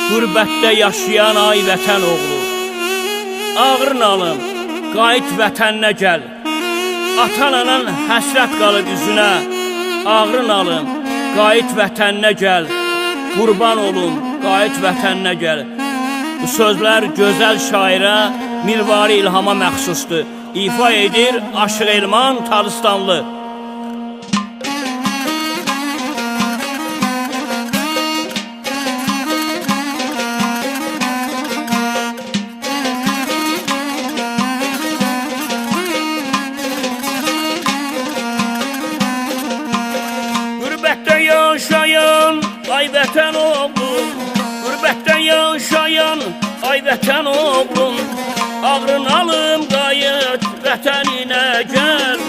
Qürbətdə yaşayan ay vətən oğlu, ağrın alım, qayıt vətəninə gəl. Atan-anan həsrət qalıb üzünə, ağrın alım, qayıt vətəninə gəl. Qurban olum, qayıt vətəninə gəl. Bu sözlər gözəl şairə Mirvari İlhama məxsusdur. İfa edir Aşıq Elman Talistanlı. Qürbətdə yaşayan ay vətən oğlum, qürbətdə yaşayan ay vətən oğlum, ağrın alım qayıt vətəninə gəl,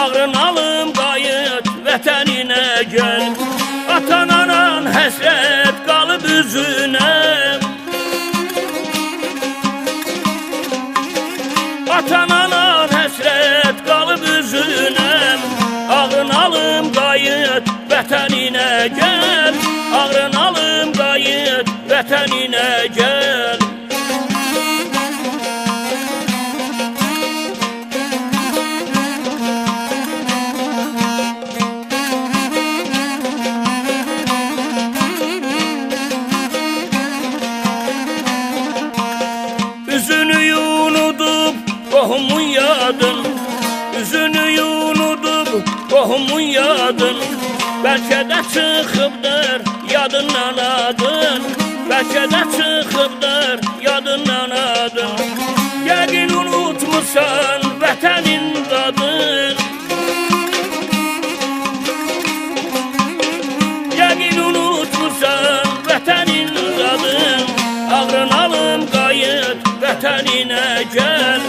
ağrın alım qayıt vətəninə gəl. Atan-anan həsrət qalıb üzünə, atan-anan həsrət qalıb üzünə, ağrın alım qayıt vətəninə gəl, ağrın alım qayıt vətəninə gəl. Üzünü unudub qohumun yadın, üzünü unudub qohumun yadın, bəlkə də çıxıbdır yadından adın, bəlkə də çıxıbdır yadından adın. Yəqin unutmuşsan vətənin dadın, yəqin unutmuşsan vətənin dadın. Ağrın alım qayıt vətəninə gəl,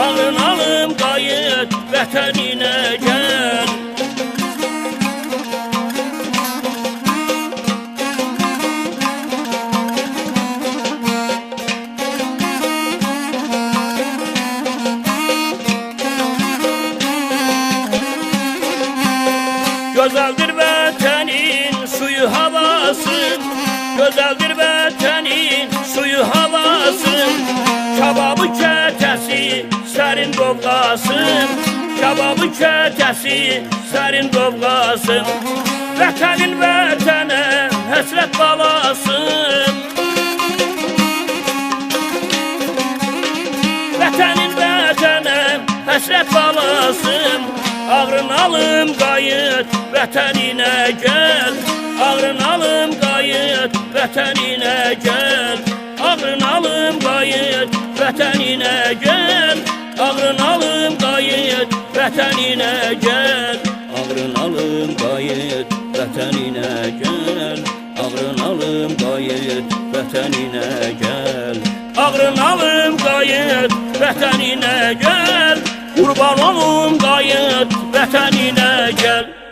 ağrın alım qayıt vətəninə gəl. Gözəldir vətənin suyu havası, gözəldir vətənin suyu havası, kababı kətəsi sərin qovğası, kababı kətəsi sərin qovğası. Vətənin vətənə həsrət balası, vətənin vətənə həsrət balası. Ağrın alım qayıt vətəninə gəl, ağrın alım qayıt vətəninə gəl, ağrın alım qayıt vətəninə gəl, ağrın alım qayıt vətəninə gəl, ağrın alım qayıt vətəninə gəl, ağrın alım qayıt vətəninə gəl, ağrın alım qayıt vətəninə gəl. Qurban olum qayıt vətəninə gəl.